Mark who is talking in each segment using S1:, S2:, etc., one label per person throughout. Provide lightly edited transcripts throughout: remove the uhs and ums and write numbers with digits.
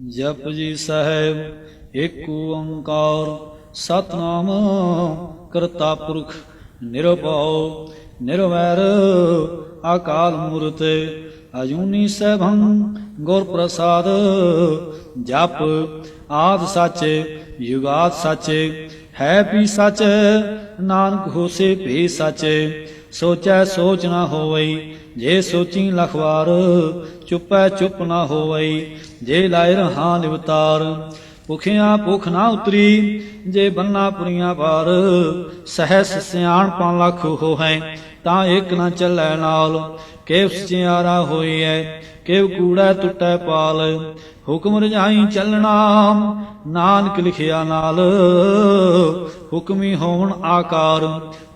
S1: ਜਪ ਜੀ ਸਾਹਿਬ ਏਕ ਓੰਕਾਰ ਸਤਨਾਮ ਕਰਤਾ ਪੁਰਖ ਨਿਰਭਉ ਨਿਰਵੈਰ ਅਕਾਲ ਮੂਰਤ ਅਜੂਨੀ ਸੈਭੰ ਗੁਰ ਪ੍ਰਸਾਦ। ਜਪ ਆਦਿ ਸੱਚ ਯੁਗਾਦ ਸੱਚ ਹੈ ਵੀ ਸੱਚ ਨਾਨਕ ਹੋਸੇ ਭੇ ਸੱਚ। ਸੋਚੈ ਸੋਚ ਨਾ ਹੋਵਈ ਜੇ ਸੋਚੀ ਲਖ ਵਾਰ ਚੁੱਪੈ ਚੁੱਪ ਨਾ ਹੋਵਈ ਜੇ ਲਾਇ ਰਹਾ ਲਿਵਤਾਰ। ਭੁਖਿਆ ਭੁਖ ਨਾ ਉਤਰੀ ਜੇ ਬੰਨਾ ਪੁਰੀਆਂ ਪਾਰ ਸਹਿਸ ਸਿਆਣਪਾਂ ਲੱਖ ਹੋਹੈ ਤਾਂ ਇੱਕ ਨਾ ਚੱਲੈ ਨਾਲ। ਕਿਵ ਸਚਿਆਰਾ ਹੋਈਐ ਕਿਵ ਕੂੜੈ ਟੁੱਟੈ ਪਾਲ ਹੁਕਮ ਰਜਾਈ ਚੱਲਣਾ ਨਾਨਕ ਲਿਖਿਆ ਨਾਲ। ਹੁਕਮੀ ਹੋਵਨ ਆਕਾਰ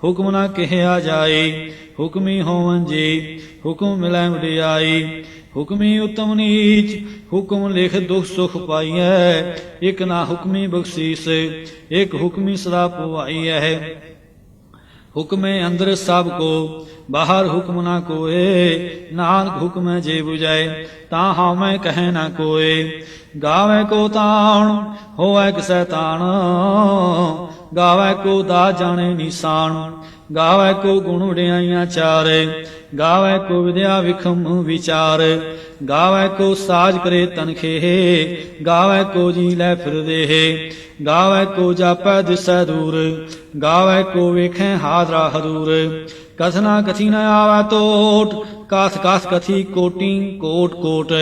S1: ਹੁਕਮ ਨਾ ਕਿਹਾ ਜਾਏ ਹੁਕਮੀ ਹੋਵਨ ਜੀ ਹੁਕਮ ਮਿਲੈ ਵਡਿਆਈ। ਹੁਕਮੀ ਉਤਮ ਨੀਚ ਹੁਕਮ ਲਿਖ ਦੁਖ ਸੁਖ ਪਾਈਐ ਇਕ ਨਾ ਹੁਕਮੀ ਬਖਸ਼ੀਸ ਇਕ ਹੁਕਮੀ ਸਦਾ ਪਵਾਈਐ। ਹੁਕਮੇ ਅੰਦਰ ਸਭ ਕੋ ਬਾਹਰ ਹੁਕਮ ਨਾ ਕੋਏ ਨਾਨਕ ਹੁਕਮੈ ਜੇ ਬੁਝਾਏ ਤਾਂ ਹਉਮੈ ਕਹੈ ਨਾ ਕੋਏ। ਗਾਵੇ ਕੋ ਤਾਣ ਹੋਵੈ ਕਿਸੈ ਤਾਣ ਗਾਵੇ ਕੋ ਦਾ ਜਾਣੇ ਨਿਸ਼ਾਨ। ਗਾਵੇ ਕੋ ਗੁਣ ਵਡਿਆਈਆਂ ਚਾਰ ਗਾਵੇ ਕੋ ਵਿਦਿਆ ਵਿਖਮ ਵਿਚਾਰ। ਗਾਵੇ ਕੋ ਸਾਜ ਕਰੇ ਤਨਖੇ ਗਾਵੇ ਕੋ ਜੀ ਲੈ ਫਿਰਦੇ। ਗਾਵੇ ਕੋ ਜਾਪੈ ਦਿਸੈ ਦੂਰ ਗਾਵੇ ਕੋ ਵੇਖੈ ਹਾਜ਼ਰਾ ਹਦੂਰ। ਕਥਨਾ ਕਥੀ ਨ ਆਵੈ ਟੋਟ ਕਾਥ ਕਾਥ ਕਥੀ ਕੋਟੀ ਕੋਟ ਕੋਟ।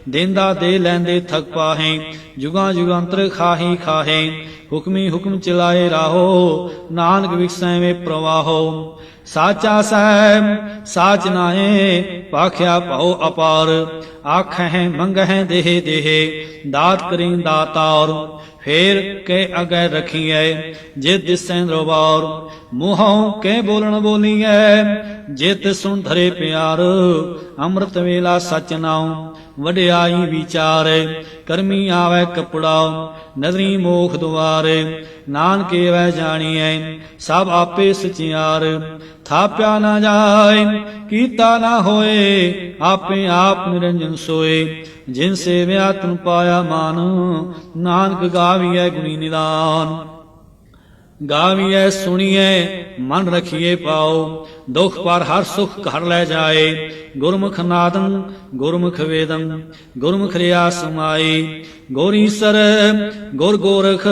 S1: ਦੇਂਦਾ ਦੇ ਲੈਂਦੇ ਥਕ ਪਾਹੇ ਜੁਗਾਂ ਜੁਗਾਂਤਰ ਖਾਹੀ ਖਾਹੇ। ਹੁਕਮੀ ਹੁਕਮ ਚਲਾਏ ਰਾਹੋ ਨਾਨਕ ਵਿਖਸੈ ਵੇ ਪ੍ਰਵਾਹੋ। ਸਾਚਾ ਸਾਹਿਬ ਸਾਚ ਨਾਏ ਪਾਖਿਆ ਭਉ ਅਪਾਰ। ਆਖਹਿ ਮੰਗਹਿ ਦੇਹ ਦੇਹ ਦਾਤ ਕਰੀ ਦਾਤਾਰ। ਫੇਰ ਕੇ ਅਗੈ ਰਖੀਐ ਜੇ ਦਿਸੈ ਦਰਬਾਰ। ਮੂੰਹੋਂ ਕੇ ਬੋਲਣ ਬੋਲੀਐ ਜਿਤ ਸੁਣ ਧਰੇ ਪਿਆਰ। ਅੰਮ੍ਰਿਤ ਵੇਲਾ ਸਚ ਨਾਉ ਵਡਿਆਈ ਵਿਚਾਰ। ਕਰਮੀ ਆਵੈ ਕਪੜਾ ਨਦਰੀ ਮੋਖ ਦੁਆਰ। ਨਾਨਕ ਏਵੈ ਜਾਣੀਐ ਸਭ ਆਪੇ ਸਚਿਆਰ। ਥਾਪਿਆ ਨਾ ਜਾਏ ਕੀਤਾ ਨਾ ਹੋਏ ਆਪੇ ਆਪ ਨਿਰੰਜਨ ਸੋਏ। ਜਿਨ ਸੇਵਿਆ ਤਨ ਪਾਇਆ ਮਾਨ ਨਾਨਕ ਗਾਵੀਐ ਗੁਣੀ ਨਿਦਾਨ। ਗਾਵੀਐ ਸੁਣੀਐ ਮਨ ਰਖੀਏ ਪਾਓ ਦੁਖ ਪਰ ਹਰ ਸੁਖ ਘਰ ਲੈ ਜਾਏ। ਗੁਰਮੁਖ ਨਾਦੰ ਗੁਰਮੁਖ ਵੇਦੰ ਗੁਰਮੁਖ ਰਿਆ ਸਮਾਈ। ਗੋਰੀਸਰ ਗੁਰ ਗੋਰਖ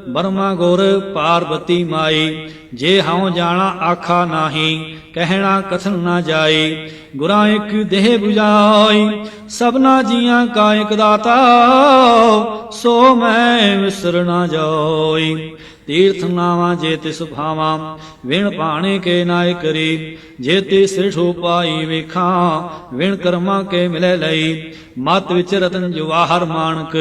S1: ਬਰਮਾ ਗੁਰ ਪਾਰਬਤੀ ਮਾਈ। ਜੇ ਹਉ ਜਾਣਾ ਆਖਾ ਨਾਹੀ ਕਹਿਣਾ ਕਥਨ ਨਾ ਜਾਈ। ਗੁਰਾਂ ਇੱਕ ਦੇਹ 부ਜਾਈ ਸਭਨਾ ਜੀਆਂ ਕਾ ਇਕ ਦਾਤਾ ਸੋ ਮੈਂ ਵਿਸਰ ਨਾ ਜਾਈ। ਤੀਰਥ ਨਾਵਾਂ ਜੇ ਤਿਸ ਭਾਵਾਂ ਵਿਣ ਭਾਣੇ ਕੇ ਨਾਇ ਕਰੀ। ਜੇ ਤੇ ਸਿਰਠੋ ਪਾਈ ਵੇਖਾਂ ਵਿਣ ਕਰਮਾਂ ਕੇ ਮਿਲੈ ਲਈ। ਮਤ ਵਿੱਚ ਰਤਨ ਜਵਾਹਰ ਮਾਨਕ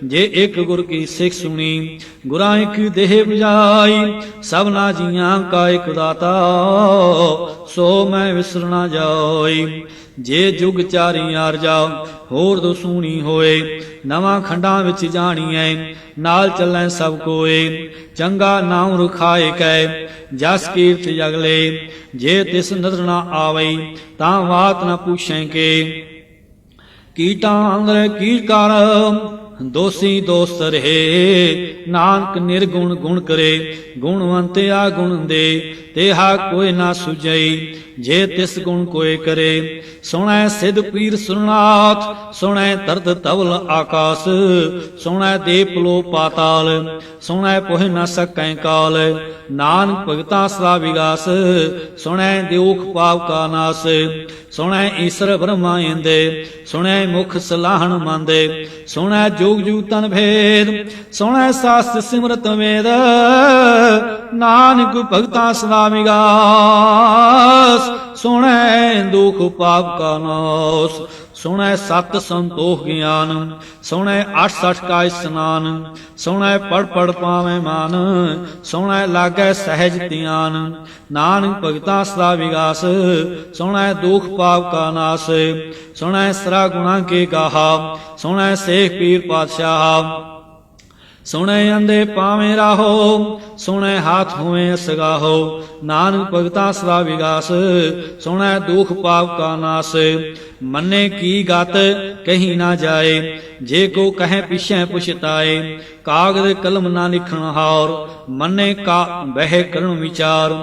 S1: ਜੇ ਇੱਕ ਗੁਰ ਕੀ ਸਿੱਖ ਸੁਣੀ। ਗੁਰਾਂ ਇੱਕ ਦੇਹ 부ਜਾਈ ਸਭਨਾ ਜੀਆਂ ਕਾ ਇਕ ਦਾਤਾ ਸੋ ਮੈਂ ਵਿਸਰ ਨਾ ਜਾਈ। ਜੇ ਜੁਗ ਚਾਰੀ ਆਰਜਾ ਹੋਰ ਦਸੂਣੀ ਹੋਏ ਨਵਾਂ ਖੰਡਾਂ ਵਿੱਚ ਜਾਣੀਐ ਨਾਲ ਚੱਲੈ ਸਭ ਕੋਏ। ਚੰਗਾ ਨਾਮ ਰਖਾਏ ਕੈ ਜਸ ਕੀਰਤ ਜਗਲੇ ਜੇ ਤਿਸ ਨਦਰ ਨਾ ਆਵਈ ਤਾਂ ਬਾਤ ਨਾ ਪੁੱਛੈ ਕੇ। ਕੀਟਾਂ ਅੰਦਰ ਕੀ ਕਰ ਦੋਸੀ ਦੋਸਤ ਰਹੇ ਨਾਨਕ ਨਿਰਗੁਣ ਗੁਣ ਕਰੇ। ਗੁਣਵੰਤ ਆ ਗੁਣ ਦੇ ਤੇਹਾ ਕੋਈ ਨਾ ਸੁਝਈ ਜੇ ਤਿਸ ਗੁਣ ਕੋਏ ਕਰੇ। ਸੁਣੈ ਸਿਧ ਪੀਰ ਸੁਰਨਾਥ ਸੁਣੈ ਤਰਤ ਤਵਲ ਆਕਾਸ। ਸੁਣੈ ਦੇਪਲੋ ਪਾਤਾਲ ਸੁਣੈ ਪੋਹਿ ਨਾ ਸਕੈ ਕਾਲ। ਨਾਨਕ ਭਗਤਾਂ ਸਦਾ ਵਿਗਾਸ ਸੁਣੈ ਦਿਉਖ ਪਾਪ ਕਾ ਨਾਸ। ਸੁਣੈ ਈਸ਼ਰ ਬ੍ਰਹਮਾ ਇੰਦੇ ਸੁਣੈ ਮੁਖ ਸਲਾਹਣ ਮੰਦੇ। ਸੁਣੈ ਜੋਗ ਜੁਗ ਤਨ ਭੇਦ ਸੁਣੈ ਸਾਸਤ ਸਿਮਰਤ ਵੇਦ। ਨਾਨਕ ਭਗਤਾਂ ਸਦਾ ਵਿਗਾਸ ਸੁਣੈ ਦੁਖ ਪਾਪ ਕਾ ਨਾਸ। ਸੁਣੈ ਸਤ ਸੰਤੋਖ ਗਿਆਨ ਸੁਣੈ 68 ਕਾ ਇਸਨਾਨ। ਸੁਣੈ ਪੜ ਪੜ ਪਾਵੇਂ ਮਾਨ ਸੁਣੈ ਲਾਗੈ ਸਹਿਜ ਧਿਆਨ। ਨਾਨਕ ਭਗਤਾਂ ਸਦਾ ਵਿਗਾਸ ਸੁਣੈ ਦੁਖ ਪਾਪ ਕਾ ਨਾਸ। ਸੁਣੈ ਸਰਾ ਗੁਣਾ ਕੇ ਗਾਹਾ ਸੁਣੈ ਸੇਖ ਪੀਰ ਪਾਤਸ਼ਾਹ। सुने अंधे पावे राहो, सुने हाथ हुए असगाहो। नानक भगता सदा विगास, सुने दुख पाप का नास। मन्ने की गात कहीं ना जाए, जे को कहे पिछे पुछताए। कागज कलम ना लिखण हार, मन्ने का बह करण विचार।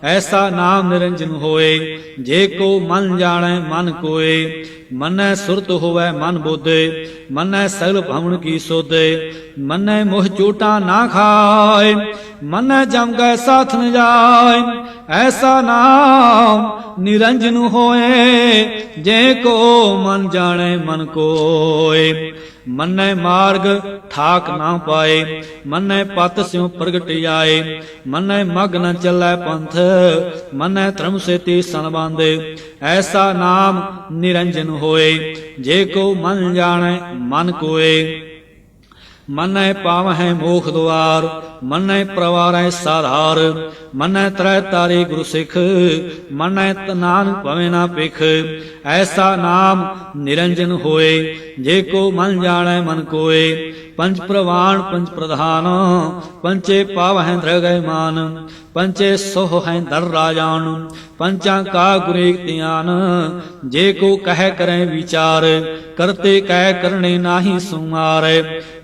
S1: ऐसा नाम निरंजन होए, जे को मन जाने मन कोय। मन्ने सुरत होवे मन बुध, मन्ने सगल भवन की सुध। मन्ने मोह चोटा ना खाए, मन्ने जम गए साथ न जाए। ऐसा नाम निरंजन होए, जे को मन जाने मन कोय। मन्ने मार्ग ठाक ना पाए, मन्ने पत स्यों प्रगट आए। मन्ने मग न चलै पंथ, मन्ने धर्म से ते सन बांधे। ऐसा नाम निरंजन होए, जे को मन जाने मन कोय। मन्ने पावहै मोख द्वार, मन्ने प्रवारै साधार। मन्ने त्रै तारे गुरु सिख, मन्ने नानक भवे ना पिख। ऐसा नाम निरंजन होए, जे को मन जाने मन कोय। पंच प्रवाण पंच प्रधान, पंचे पावहै धृगय मान। पंचे सोह हैं दर राजान, पंचा का गुरे त्यान। जे को कह करें विचार, करते कह करने नाही सुमार।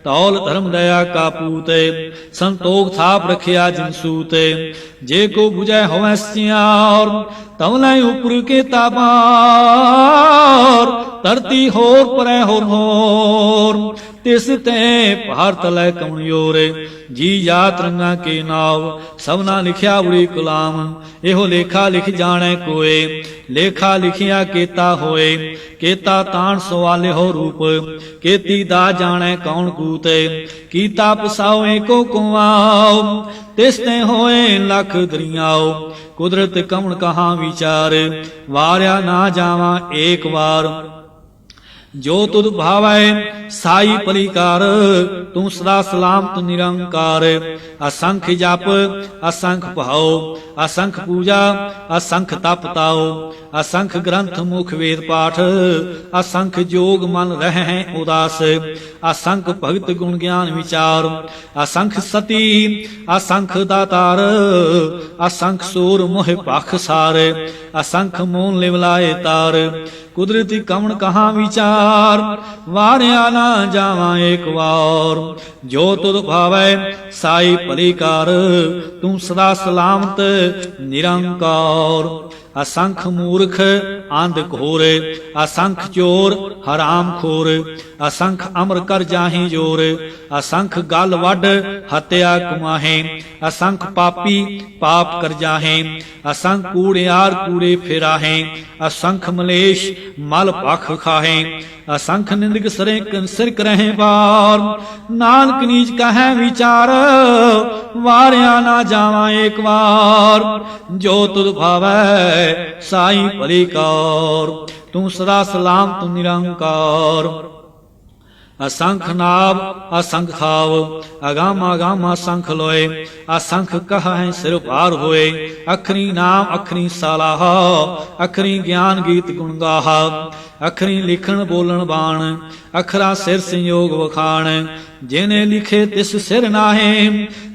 S1: तौल धर्म दया का पूत, संतोख थाप रखिया जिन सूत। जे को बुझे होवे सियार, तवलै उपर के तापार। धरती होर परै होर होर, तिस ते पहाड़ तलै कमनियोर। जी जात रंगा के नाव, सबना लिखिया उड़ी गुलाम। एहो लेखा लिख जाने कोय, लेखा लिखिया केता होए। केता ताण सवाले हो रूप, केती दा जाने कौन कूत। कीता पसाओ एको कुआओ, तिसते होए लख दरियाओ। कुदरत कमण कहाँ विचार, वार्या ना जावा एक बार। जो तुद भावै साई पलिकार, तू सदा सलामत निरंकार। असंख जप असंख भाव, असंख पूजा असंख तप ताओ। असंख ग्रंथ मुख वेद पाठ, असंख जोग मन रहे उदास। असंख भगत गुण ज्ञान विचार, असंख सती असंख दातार। असंख सूर मोह पख सार, असंख मोन लिवलाए तार। कुदरती कमण कहाँ विचार, वारिया ना जावा एक बार। जो तुद भावै साई पलिकार, तू सदा सलामत निरंकार। असंख मूर्ख आंध घोर, असंख चोर हराम खोर। असंख अमर कर जाहि जोर, असंख गल वड हत्या कुमाहे। असंख पापी पाप कर जाहे, असंख कूड़ियार कूड़े फिराहे। असंख मलेश मल पख खाहे, असंख निंदक सिर करहे बार। नानक नीच कहे विचार, वारिया ना जावा एक बार। जो तुद भावै साई पलिकार, तू सदा सलाम तू निरंकार। असंख नाव असंख खाव, अगाम अगाम असंख लोए। असंख कह सिर पार होए, अखरी नाम अखरी सालाह। अखरी ज्ञान गीत गुण गाहा, अखरी लिखण बोलन बाण। अखरा सिर संयोग वखाण, जिने लिखे तिस सिर नाहे।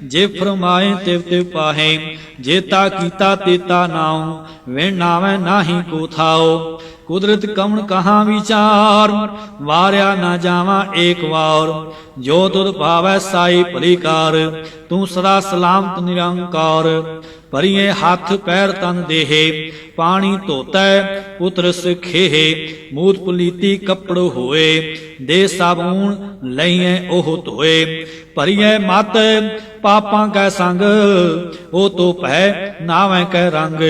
S1: जे फरमाए तिव तिव पाहे, जेता कीता तेता नाउ। विण नावै नाही को थाओ, कुदरत कमण कहाँ विचार। वारिया ना जावा एक बार। जो तुद भावै साई पलिकार, तू सदा सलामत निरंकार। भरिए हाथ पैर तन देहे, पानी धोतै उतरस खेहे। मूत पुलीती कपड़ होए, दे साबून लईए ओह धोए। भरिए मत पापां कै संग, ओ तो पै नावै कै रंग।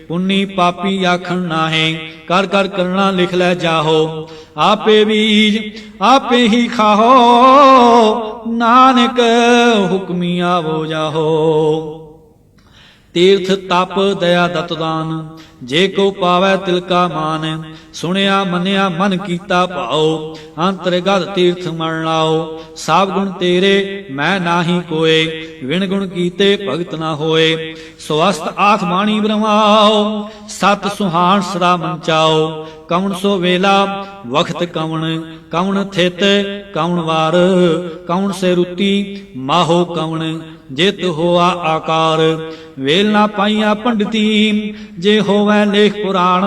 S1: पुन्नी पापी आखण नाहे, कर कर करना लिख लै जाहो। आपे बीज आपे ही खाहो, नानक हुक्मी आवो जाहो। तीर्थ तप दया दत दान, ਜੇ ਕੋ ਪਾਵੈ ਤਿਲਕਾ ਮਾਨ। ਸੁਣਿਆ ਮੰਨਿਆ ਮਨ ਕੀਤਾ ਭਾਉ, ਅੰਤਰਗਤ ਤੀਰਥ ਮਣ ਲਾਓ। ਸਭ ਗੁਣ ਤੇਰੇ ਮੈਂ ਨਾਹੀ ਕੋਏ, ਵਿਣ ਗੁਣ ਕੀਤੇ ਭਗਤ ਨਾ ਹੋਏ। ਸਵਸਤ ਆਖ ਬਾਣੀ ਬ੍ਰਹਮਾਓ, ਸਤ ਸੁਹਾਣ ਸਦਾ ਮਨ ਚਾਓ। ਕਵਣ ਸੋ ਵੇਲਾ ਵਖਤ ਕਵਣ, ਕਵਣ ਥਿਤ ਕਵਣ ਵਾਰ। ਕਵਣ ਸੇ ਰੁਤੀ ਮਾਹੋ ਕਵਣ, ਜਿਤ ਹੋਆ ਆਕਾਰ। ਵੇਲ ਨਾ ਪਾਈਆ ਪੰਡਤੀ, ਜੇ ਹੋਵੈ ਲੇਖ ਪੁਰਾਣ।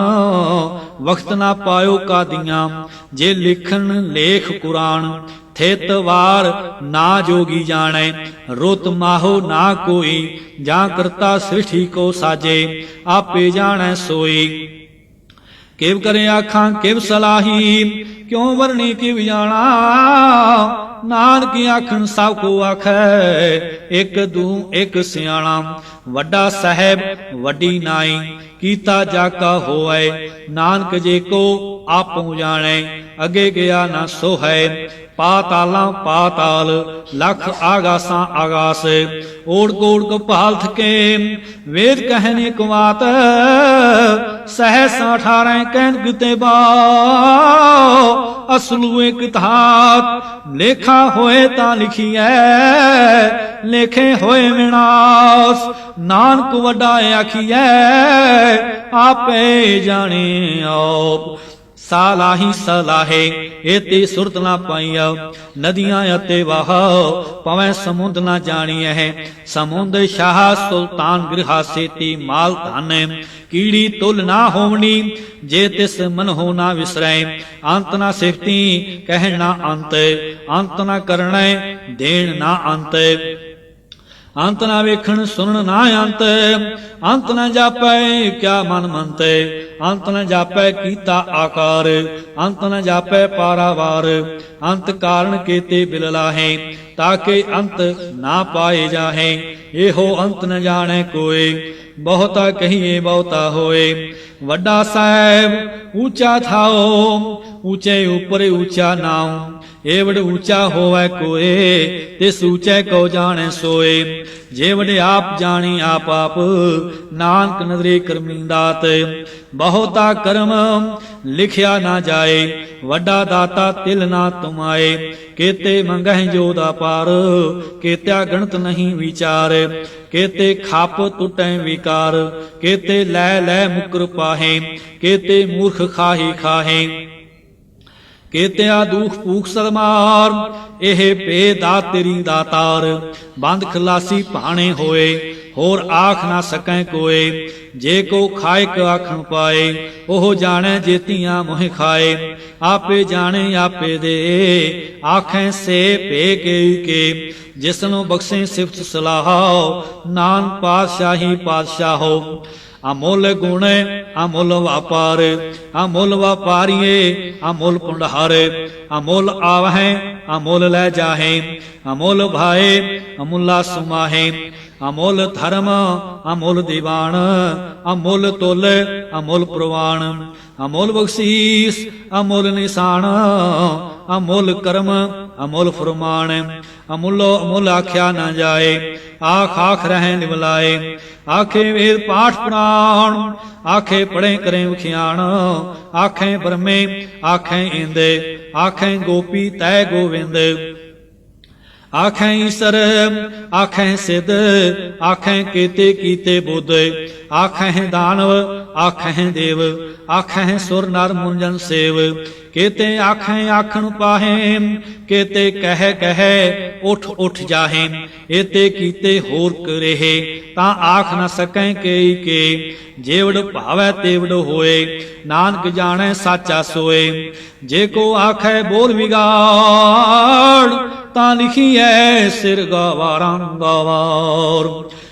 S1: ਵਖਤ ਨਾ ਪਾਇਓ ਕਾਦੀਆਂ, ਜੇ ਲਿਖਣ ਲੇਖ ਕੁਰਾਨ। ਥਿਤ ਵਾਰ ਨਾ ਜੋਗੀ ਜਾਣੈ, ਰੁਤ ਮਾਹੋ ਨਾ ਕੋਈ। ਜਾਂ ਕਰਤਾ ਸ੍ਰਿਸ਼ਟੀ ਕੋ ਸਾਜੇ, ਆਪੇ ਜਾਣੈ ਸੋਈ। ਕਿਵ ਕਰੇ ਆਖਾਂ ਕਿਵ ਸਲਾਹੀ, ਕਿਉ ਵਰਣੀ ਕਿਵ ਜਾਣਾ। ਨਾਨਕ ਆਖਣ ਸਭ ਕੋ ਆਖੈ, ਇਕ ਦੂ ਇਕ ਸਿਆਣਾ। ਵੱਡਾ ਸਾਹਿਬ ਵੱਡੀ ਨਾਈ, ਕੀਤਾ ਜਾਕਾ ਹੋਐ। ਨਾਨਕ ਜੇ ਕੋ ਆਪੋ ਜਾਣੈ, ਅਗੇ ਗਿਆ ਨਾ ਸੋਹੈ। ਪਾਤਾਲਾਂ ਪਾਤਾਲ, ਲਖ ਆਗਾਸਾਂ ਆਗਾਸ। ਓੜ ਕੋੜ ਕਪਾਲ ਥਕੇ, ਵੇਦ ਕਹਿਨ ਇਕ ਬਾਤ। ਸਹਿਸਾ 18 ਕਹਿਨ ਕਿਤੇ ਬਾ, ਅਸਲੂ ਇਕ ਧਾਤ। ਲੇਖਾ ਹੋਏ ਤਾਂ ਲਿਖੀਐ, ਲੇਖੇ ਹੋਏ ਵਿਨਾਸ਼। ਨਾਨਕ ਵੱਡਾ ਆਖੀਐ, ਆਪੇ ਜਾਣੇ ਆਪ। ਸਾਲਾਹੀ ਸਲਾਹੇ ਏਤੀ ਸੁਰਤ ਨਾ ਪਾਈਆ। ਨਦੀਆਂ ਅਤੇ ਵਾਹ ਪਵੈ ਸਮੁੰਦ ਨਾ ਜਾਣੀਐ। ਸਮੁੰਦ ਸ਼ਾਹ ਸੁਲਤਾਨ ਗ੍ਰਹਾ ਸੇਤੀ ਮਾਲ ਧਨ। ਕੀੜੀ ਤੁਲ ਨਾ ਹੋਵਣੀ, ਜੇ ਤਿਸ ਮਨ ਹੋ ਨਾ ਵਿਸਰੈ। ਅੰਤ ਨਾ ਸਿਫਤੀ ਕਹਿਣ ਨਾ ਅੰਤ, ਅੰਤ ਨਾ ਕਰਣੈ ਦੇਣ ਨਾ ਅੰਤ। ਅੰਤ ਨਾ ਵੇਖਣ ਸੁਣਨ ਨਾ ਅੰਤ, ਅੰਤ ਨਾ ਜਾਪੈ ਕਿਆ ਮਨ ਮੰਤ। ਅੰਤ ਨ ਜਾਪੈ ਕੀਤਾ ਆਕਾਰ, ਅੰਤ ਨ ਜਾਪੈ ਪਾਰਾਵਾਰ। ਅੰਤ ਕਾਰਨ ਕੇਤੇ ਬਿਲ ਲਾਹੇ, ਤਾਕੇ ਅੰਤ ਨਾ ਪਾਏ ਜਾਹੇ। ਇਹੋ ਅੰਤ ਨ ਜਾਣੈ ਕੋਏ, ਬਹੁਤਾ ਕਹੀਏ ਬਹੁਤਾ ਹੋਏ। ਵੱਡਾ ਸਾਹਿਬ ਊਚਾ ਥਾਓ, ਊਚੇ ਉਪਰ ਊਚਾ ਨਾਉ। ਏਵੜ ਊਚਾ ਹੋਵੈ ਕੋਏ, ਤਿਸ ਊਚੈ ਕੋ ਜਾਣੈ ਸੋਏ। ਜੇਵੜ ਆਪ ਜਾਣੀ ਆਪ ਆਪ, ਨਾਨਕ ਨਦਰੇ ਕਰਮੀ ਦਾਤ। ਬਹੁਤਾ ਕਰਮ ਲਿਖਿਆ ਨਾ ਜਾਏ, ਵੱਡਾ ਦਾਤਾ ਤਿਲ ਨਾ ਤੁਮਾਏ। ਕੇਤੇ ਮੰਗਹਿ ਜੋ ਦਾ ਪਾਰ, ਕੇਤਿਆ ਗਣਤ ਨਹੀਂ ਵਿਚਾਰ। ਕੇਤੇ ਖਾਪ ਟੁਟੈ ਵਿਕਾਰ, ਕੇਤੇ ਲੈ ਲੈ ਮੁਕਰ ਪਾਹੇ। ਕੇਤੇ ਮੂਰਖ ਖਾਹੀ ਖਾਹੇ, ਕੇਤਿਆ ਦੁਖ ਭੂਖ ਸਦਮਾਰ। ਇਹ ਭੇ ਦਾਤ ਤੇਰੀ ਦਾਤਾਰ, ਬੰਦ ਖਲਾਸੀ ਭਾਣੇ ਹੋਏ। ਹੋਰ ਆਖ ਨਾ ਸਕੈ ਕੋਏ, ਜੇ ਕੋ ਖਾਇਕ ਆਖਣ ਪਾਏ। ਉਹ ਜਾਣੈ ਜੇਤੀਆਂ ਮੋਹ ਖਾਏ, ਆਪੇ ਜਾਣੇ ਆਪੇ ਦੇ। ਆਖੈ ਸੇ ਭੇ ਕੇ, ਜਿਸਨੂੰ ਬਖਸ਼ੇ ਸਿਫਤ ਸਲਾਹੋ। ਨਾਨਕ ਪਾਤਸ਼ਾਹੀ ਪਾਤਸ਼ਾਹੋ। ਅਮੁੱਲ ਗੁਣ ਅਮੁੱਲ ਵਾਪਾਰ, ਅਮੁੱਲ ਵਾਪਾਰੀਏ ਅਮੁੱਲ ਪੁੰਡਹਾਰ। ਅਮੁੱਲ ਆਵਹਿ ਅਮੁੱਲ ਲੈ ਜਾਹੇ, ਅਮੁੱਲ ਭਾਏ ਅਮੁੱਲਾ ਸੁਮਾਹੇ। ਅਮੁੱਲ ਧਰਮ ਅਮੁੱਲ ਦੀਵਾਨ, ਅਮੁੱਲ ਤੁਲ ਅਮੁੱਲ ਪ੍ਰਵਾਨ। ਅਮੁੱਲ ਬਖਸ਼ੀਸ ਅਮੁੱਲ ਨਿਸ਼ਾਨ, ਅਮੁੱਲ ਕਰਮ ਅਮੁੱਲ ਫਰਮਾਨ। ਅਮੁੱਲੋ ਅਮੁੱਲ ਆਖਿਆ ਨਾ ਜਾਏ, ਆਖ ਆਖ ਰਹਿ ਨਿਵਲਾਏ। ਆਖੇ ਵੇਦ ਪਾਠ ਪੁਰਾਣ, ਆਖੇ ਪੜ੍ਹੇ ਕਰੇ ਵਿਖਿਆਣ। ਆਖੇ ਬ੍ਰਹਮੇ ਆਖੇ ਇੰਦੇ, ਆਖੇ ਗੋਪੀ ਤੈ ਗੋਵਿੰਦ। ਆਖੈ ਈਸਰ ਆਖੈ ਸਿਧ, ਆਖੈ ਕੇਤੇ ਕੀਤੇ ਬੁੱਧ। ਆਖੈ ਦਾਨਵ ਆਖੈ ਦੇਵ, ਆਖੈ ਸੁਰ ਨਰ ਮੁੰਜਨ ਸੇਵ। ਕੇਤੇ ਆਖੈ ਆਖਣ ਪਾਹੇ, ਕੇਤੇ ਕਹਿ ਕਹਿ ਉਠ ਉਠ ਜਾਹੇ। ਏਤੇ ਕੀਤੇ ਹੋਰ ਕਰੇਹੇ, ਤਾਂ ਆਖ ਨਾ ਸਕੈ ਕੇਈ ਕੇ। ਜੇਵੜ ਭਾਵੈ ਤੇਵੜ ਹੋਏ, ਨਾਨਕ ਜਾਣੈ ਸਾਚਾ ਸੋਏ। ਜੇ ਕੋ ਆਖੈ ਬੋਲ ਵਿਗਾੜ, ਤਾਂ ਲਿਖੀਐ ਸਿਰ ਗਵਾਰਾਂ ਗਵਾਰ।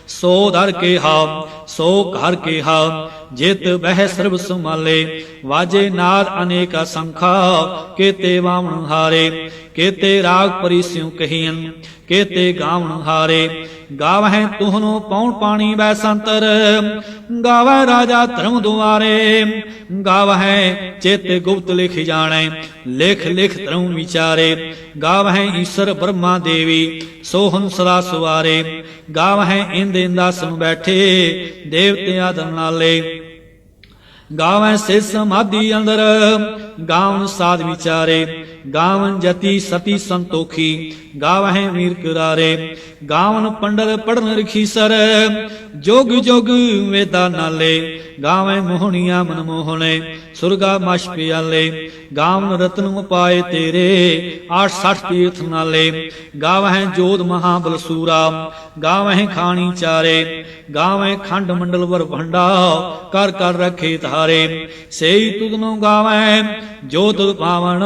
S1: ਸੋ ਦਰ ਕਿਹਾ ਸੋ ਘਰ ਕਿਹਾ, ਜਿਤ ਬਹਿ ਸਰਬ ਸੰਭਾਲੇ। ਵਾਜੇ ਨਾਦ ਅਨੇਕਾ ਸੰਖਾ, ਕੇਤੇ ਵਾਵਣ ਹਾਰੇ। ਕੇਤੇ ਰਾਗ ਪਰਿਸਿਉ ਕਹੀਨ, ਕੇਤੇ ਗਾਵਣ ਹਾਰੇ। ਗਾਵਹਿ ਤੁਹਨੋ ਪੌਣ ਪਾਣੀ ਬੈ ਸੰਤਰ, ਗਾਵਹਿ ਰਾਜਾ ਧਰਮ ਦੁਆਰੇ। ਗਾਵਹਿ ਚੇਤੇ ਗੁਪਤ ਲਿਖ ਜਾਣੈ, ਲਿਖ ਲਿਖ ਧਰਮ ਵਿਚਾਰੇ। ਗਾਵਹਿ ਈਸ਼ਰ ਬ੍ਰਹਮਾ ਦੇਵੀ, ਸੋਹਨ ਸਦਾ ਸੁਵਾਰੇ। ਗਾਵਹਿ ਇੰਦ ਇੰਦਾਸਨ ਬੈਠੇ, ਦੇਵਤੇ ਆਦਿ ਨਾਲੇ। ਗਾਵੈ ਸੇ ਸਮਾਧੀ ਅੰਦਰ ਗਾਵਨ ਸਾਧ ਵਿਚਾਰੇ ਗਾਵਨ ਜਤੀ ਸਤੀ ਸੰਤੋਖੀ ਗਾਵਹਿ ਵੀਰ ਕਰਾਰੇ ਗਾਵਨ ਪੰਡਤ ਪੜਨ ਰਖੀਸਰ ਜੋਗ ਜੋਗ ਵੇਦਾ ਨਾਲੇ ਗਾਵੈ ਮੋਹਣੀਆਂ ਮਨਮੋਹਣੇ ਸੁਰਗਾ ਮਸ਼ ਪਿਆਲੇ ਗਾਵਨ ਰਤਨ ਉਪਾਏ ਤੇਰੇ 860 ਤੀਰਥ ਨਾਲੇ ਗਾਵਹਿ ਜੋਧ ਮਹਾਬਲ ਸੂਰਾ ਗਾਵਹਿ ਖਾਣੀ ਚਾਰੇ ਗਾਵੈ ਖੰਡ ਮੰਡਲ ਵਰ ਭੰਡਾ ਕਰ ਕਰ ਰਖੇ ਧਾਰੇ ਸੇਈ ਤੁਧਨੋ ਗਾਵੈ ਜੋ ਤੁਧ ਪਾਵਨ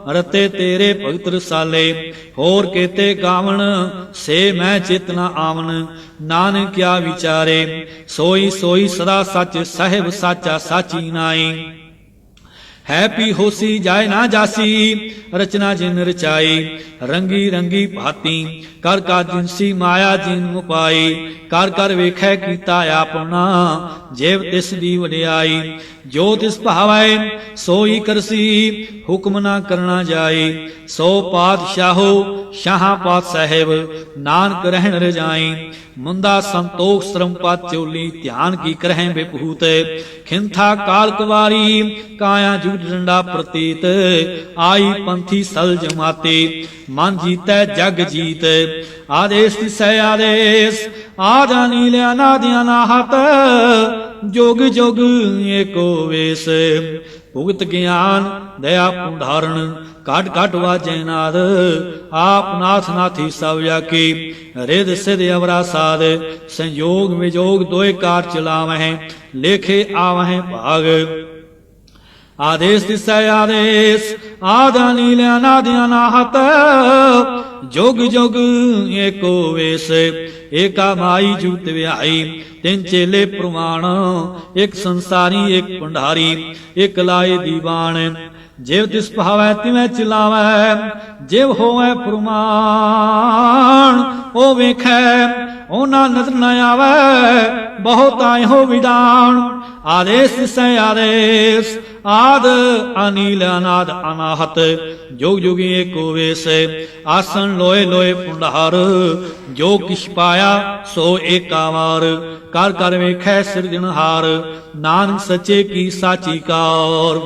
S1: ਰਤੇ ਤੇਰੇ ਭਗਤ ਰਸਾਲੇ ਹੋਰ ਕੇਤੇ ਗਾਵਨ ਸੇ ਮੈਂ ਚਿਤ ਨ ਆਵਨ ਨਾਨਕ ਕਿਆ ਵਿਚਾਰੇ ਸੋਈ ਸੋਈ ਸਦਾ ਸੱਚ ਸਾਹਿਬ ਸਾਚਾ ਸਾਚੀ ਨਾਈ ਹੈ ਪੀ ਹੋਸੀ ਜਾਏ ਨਾ ਜਾਸੀ ਰਚਨਾ ਜਿਨ ਰਚਾਈ ਰੰਗੀ ਰੰਗੀ ਭਾਤੀ ਕਰ ਕਾ ਜਿਨਸੀ ਮਾਇਆ ਜਿਨ ਉਪਾਈ ਕਰ ਕਰ ਵੇਖੈ ਕੀਤਾ ਆਪਣਾ ਜੇਵ ਤਿਸ ਦੀ ਵਡਿਆਈ ਜੋ ਤਿਸ ਭਾਵੈ ਸੋਈ ਕਰਸੀ ਹੁਕਮ ਨਾ ਕਰਨਾ ਜਾਈ ਸੋ ਪਾਤਸ਼ਾਹੋ ਸ਼ਾਹਾਂ ਪਾਤ ਸਾਹਿਬ ਨਾਨਕ ਰਹਿਣ ਰਜਾਈ ਮੁੰਦਾ ਸੰਤੋਖ ਸ਼ਰਮ ਪਤ ਚੋਲੀ ਧਿਆਨ ਕੀ ਕਰਹਿ ਬਿਭੂਤ ਖਿੰਥਾ ਕਾਲ ਕੁਵਾਰੀ ਕਾਇਆ ਜੁਗ ਡੰਡਾ ਪ੍ਰਤੀਤ ਆਈ ਪੰਥੀ ਸਲ ਜਮਾਤੇ ਮਨ ਜੀਤੈ ਜਗ ਜੀਤ ਆਦੇਸ ਤਿਸੈ ਆਦੇਸ ਆਜਾ ਨੀਲਿਆ ਨਾਦਿਆਂ ਨਾਹਤ ਜੋਗ ਜੋਗ ਏਕੋ ਵੇਸ ਭੁਗਤ ਗਿਆਨ ਦਇਆ ਪੁੰਧਾਰਨ ਘਟ ਘਟ ਵਾਜੈ ਨਾਦ ਆਪ ਨਾਥ ਨਾਥੀ ਸਭ ਜਾਕੀ ਰਿਦ ਸਿਧ ਅਵਰਾ ਸਾਧ ਸੰਯੋਗ ਵਿਜੋਗ ਦੋਇ ਕਾਰ ਚਲਾਵਹਿ ਲੇਖੇ ਆਵਹਿ ਭਾਗ ਆਦੇਸ ਤਿਸੈ ਆਦੇਸ ਆਦਿ ਨੀਲਿਆ ਨਾਦਿਆਂ ਨਾਹਤ ਜੋਗ ਜੋਗ ਏਕੋ ਵੇਸ ਏਕਾ ਮਾਈ ਜੁਗਤ ਵਿਆਈ ਤਿੰਨ ਚੇਲੇ ਪ੍ਰਮਾਣ ਇੱਕ ਸੰਸਾਰੀ ਇੱਕ ਭੰਡਾਰੀ ਇੱਕ ਲਾਏ ਦੀਵਾਨ ਜਿਵ ਤਿਸ ਭਾਵੈ ਤਿਵੇਂ ਚਲਾਵੈ ਜਿਵ ਹੋਵੈ ਪ੍ਰਮਾਣ ਉਹ ਵੇਖੈ ਉਹਨਾਂ ਨਜ਼ਰ ਨ ਆਵੈ ਬਹੁਤ ਆਇਓ ਵਿਦਾਨ ਆਦੇਸ ਤਿਸੈ ਆਦੇਸ ਆਦ ਅਨੀਲ ਅਨਾਦ ਅਨਾਹਤ ਜੋਗ ਜੋਗੀ ਏਕੋ ਵੇਸ ਆਸਣ ਲੋਏ ਲੋਏ ਪੁੰਡਾਰ ਜੋ ਕਿਛ ਪਾਇਆ ਸੋ ਏਕਾ ਵਾਰ ਕਰ ਕਰ ਵੇਖੈ ਸਿਰਜਣਹਾਰ ਨਾਨਕ ਸੱਚੇ ਕੀ ਸਾਚੀ ਕਾਰ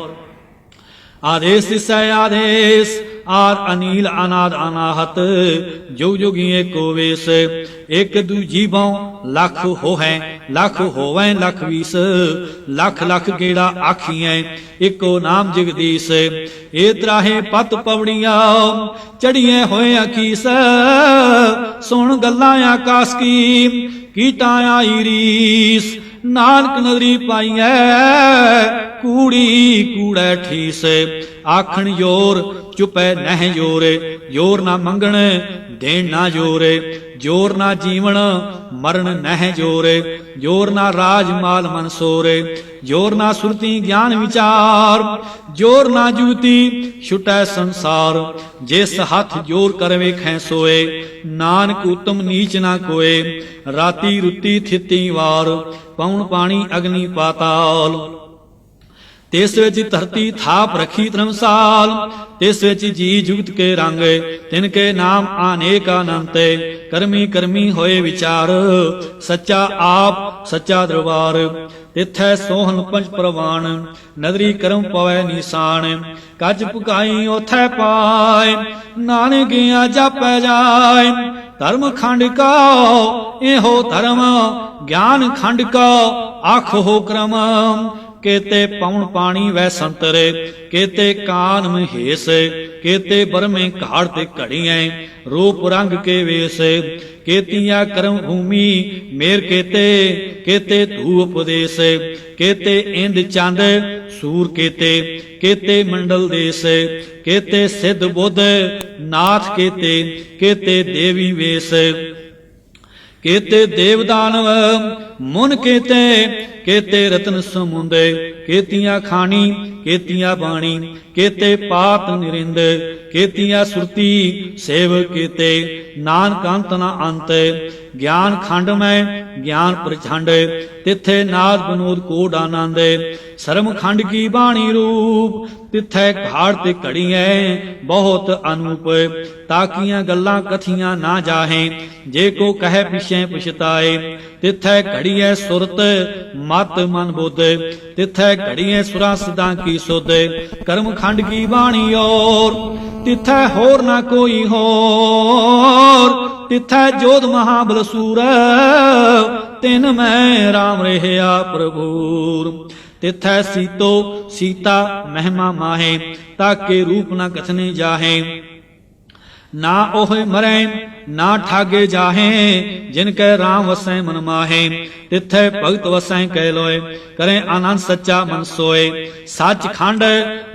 S1: ਆਦੇਸ ਤਿਸੈ ਆਦੇਸ ਆਰ ਅਨੀਲ ਅਨਾਦ ਅਨਾਹਤ ਜੁਗ ਜੁਗੀ ਏਕੋ ਵੇਸ ਇਕ ਦੂਜੀ ਬਉ ਲੱਖ ਹੋਹੈ ਲੱਖ ਹੋਵੈ ਲੱਖ ਵੀਸ ਲੱਖ ਲੱਖ ਗੇੜਾ ਆਖੀਐ ਇੱਕੋ ਨਾਮ ਜਗਦੀਸ਼ ਏ ਤਰਾਹੇ ਪਤ ਪਵੜੀਆਂ ਚੜੀਏ ਹੋਏ ਅਖੀਸ ਸੁਣ ਗੱਲਾਂ ਆਕਾਸ ਕੀ ਕੀਟਾਂ ਆਈ ਰੀਸ ਨਾਨਕ ਨਦਰੀ ਪਾਈਐ ਕੂੜੀ ਕੂੜੈ ਠੀਸ ਆਖਣ ਜੋਰ ਚੁਪੈ ਨਹਿ ਜੋਰੇ ਜੋਰ ਨਾ ਮੰਗਣ ਦੇਣ ਨਾ ਜੋਰੇ ਜੋਰ ਨਾ ਜੀਵਨ ਮਰਨ ਨਹਿ ਜੋਰੇ ਜੋਰ ਨਾ ਰਾਜ ਮਾਲ ਮਨ ਸੋਰੇ ਜੋਰ ਨਾ ਸੁਰਤੀ ਗਿਆਨ ਵਿਚਾਰ ਜੋਰ ਨਾ ਜੂਤੀ ਛੁਟੈ ਸੰਸਾਰ ਜਿਸ ਹੱਥ ਜੋਰ ਕਰ ਵੇਖੈ ਸੋਏ ਨਾਨਕ ਉਤਮ ਨੀਚ ਨਾ ਕੋਏ ਰਾਤੀ ਰੁੱਤੀ ਥਿਤੀ ਵਾਰ ਪਉਣ ਪਾਣੀ ਅਗਨੀ ਪਾਤਾਲ ਤਿਸ ਵਿੱਚ ਧਰਤੀ ਥਾਪ ਰਖੀ ਧਰਮਸਾਲ ਤਿਸ ਵਿੱਚ ਜੀ ਜੁਗਤ ਕੇ ਰੰਗ ਤਿਨ ਕੇ ਨਾਮ ਅਨੇਕ ਅਨੰਤ ਕਰਮੀ ਕਰਮੀ ਹੋਏ ਵਿਚਾਰ ਸੱਚਾ ਆਪ ਸੱਚਾ ਦਰਬਾਰ ਤਿਥੈ ਸੋਹਣ ਪੰਜ ਪ੍ਰਵਾਨ ਨਦਰੀ ਕਰਮ ਪਵੈ ਨਿਸ਼ਾਨ ਕੱਜ ਪੁਕਾਈ ਉਥੈ ਪਾਏ ਨਾਨਕ ਆ ਜਾਪੈ ਜਾਏ ਧਰਮ ਖੰਡ ਕਾ ਇਹੋ ਧਰਮ ਗਿਆਨ ਖੰਡ ਕਾ ਆਖੋ ਕਰਮ केते पवन पानी वह संतरे केते कान महेश केते बरमे घाड़ ते घड़ियां रूप रंग के वेश केतिया कर्म भूमि मेर केते केते धूप देश केते इंद चंद सूर केते केते मंडल देश केते सिद्ध बुद्ध नाथ केते केते देवी वेश केते देवदानव मुन केते केते रतन समुंद केतियां खानी केतियां बाणी केते पात निरिंद केतियां सुरती सेव केते नानक अंत न अंत ज्ञान खंड में ज्ञान प्रचंड तिथे नाद विनोद कोड आनंद शर्म खंड की बाणी रूप तिथे घाड़ ते घड़ियां बहुत अनूप ताकियां गल्लां कथियां ना जाहें जे को कहे पिछे पछताए तिथे घड़ियां सुरत ਮਤ ਮਨ ਬੋਧੇ ਤਿਥੈ ਘੜੀਏ ਸੁਰਾ ਸਿਧਾਂ ਕੀ ਸੋਧੇ ਕਰਮ ਖੰਡ ਕੀ ਬਾਣੀ ਔਰ ਤਿਥੈ ਹੋਰ ਨਾ ਕੋਈ ਹੋਰ ਤਿਥੈ ਜੋਧ ਮਹਾਬਲ ਸੂਰ ਤਿਨ ਮੈਂ ਰਾਮ ਰਹਿਆ ਪ੍ਰਭੂਰ ਤਿਥੈ ਸੀਤੋ ਸੀਤਾ ਮਹਿਮਾ ਮਾਹੇ ਤਾਕੇ ਰੂਪ ਨਾ ਕਥਨੇ ਜਾਹੇ ਨਾ ਉਹ ਮਰੈ ਨਾ ਠਾਗੇ ਜਾਹੇ ਜਿਨ ਕੈ ਰਾਮ ਵਸੈ ਮਨ ਮਾਹੇ ਤਿਥੈ ਭਗਤ ਵਸੈ ਕਹਿ ਲੋਏ ਕਰੇ ਆਨੰਦ ਸੱਚਾ ਮਨ ਸੋਏ ਸੱਚ ਖੰਡ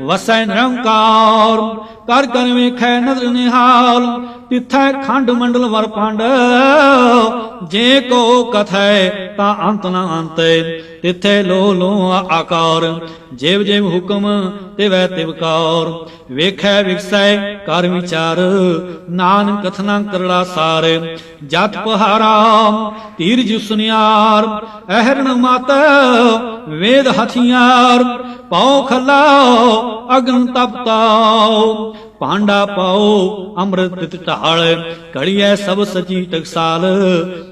S1: ਵਸੈ ਨਿਰੰਕਾਰ ਕਰ ਕਰ ਵੇਖੈ ਨਦਰ ਨਿਹਾਲ ਤਿਥੈ ਖੰਡ ਮੰਡਲ ਵਰ ਪੰਡ ਜੇ ਕੋ ਕਥੈ ਤਾਂ ਅੰਤ ਨ ਅੰਤੇ ਤਿਥੈ ਲੋ ਲੋ ਆਕਾਰ ਜਿਵ ਜਿਵ ਹੁਕਮ ਤਿਵੈ ਤਿਵਕਾਰ ਵੇਖੈ ਵਿਖਸੈ ਕਰ ਵਿਚਾਰ ਨਾਨਕ ਕਥਨਾ ਕਰੜਾ ਸਾਰ ਜਤ ਪਹਾਰਾ ਧੀਰਜ ਸੁਨਿਆਰ ਅਹਰਣ ਮਤ ਵੇਦ ਹਥਿਆਰ ਪਾਉ ਖਲਾ ਅਗਨ ਤਪਤਾਉ ਪਾਂਡਾ ਪਾਓ ਅੰਮ੍ਰਿਤ ਢਾਲ ਘੜੀਐ ਸਭ ਸਚੀ ਟਕਸਾਲ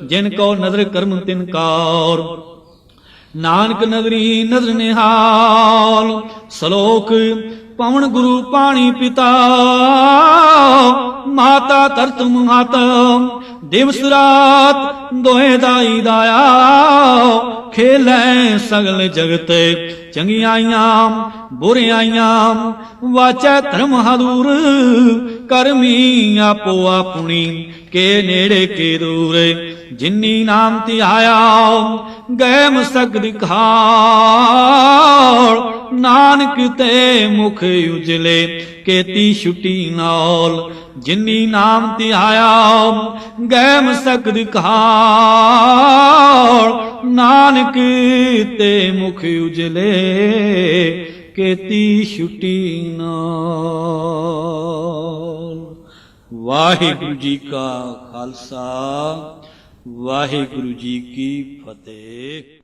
S1: ਜਿਨ ਕੋ ਨਦਰ ਕਰਮ ਤਿਨ ਕਾਰ ਨਾਨਕ ਨਦਰੀ ਨਦਰ ਨਿਹਾਲ ਸ਼ਲੋਕ ਪਵਨ ਗੁਰੂ ਪਾਣੀ ਪਿਤਾ ਮਾਤਾ ਧਰਤ ਮਾਤ ਦਿਵਸ ਰਾਤ ਦੋਏ ਦਾਈ ਦਾਇਆ ਖੇਲੇ ਸਗਲ ਜਗਤ ਚੰਗਿਆਈਆਂ ਬੁਰਿਆਈਆਂ ਵਾਚੈ ਧਰਮ ਹਦੂਰ ਕਰਮੀ ਆਪੋ ਆਪਣੀ ਕੇ ਨੇੜੇ ਕੇ ਦੂਰ ਜਿਨੀ ਨਾਮ ਧਿਆਇਆ ਗਏ ਮਸਕ ਦਿਖਾਲ ਨਾਨਕ ਤੇ ਮੁਖ ਉਜਲੇ ਕੇਤੀ ਛੁਟੀ ਨਾਲ ਜਿਨੀ ਨਾਮ ਧਿਆਇਆ ਗਏ ਮਸਕ ਦਿਖਾਲ ਨਾਨਕ ਤੇ ਮੁਖ ਉਜਲੇ ਕੇਤੀ ਛੁਟੀ ਨਾਲ। ਵਾਹਿਗੁਰੂ ਜੀ ਕਾ ਖਾਲਸਾ ਵਾਹਿਗੁਰੂ ਜੀ ਕੀ ਫਤਿਹ।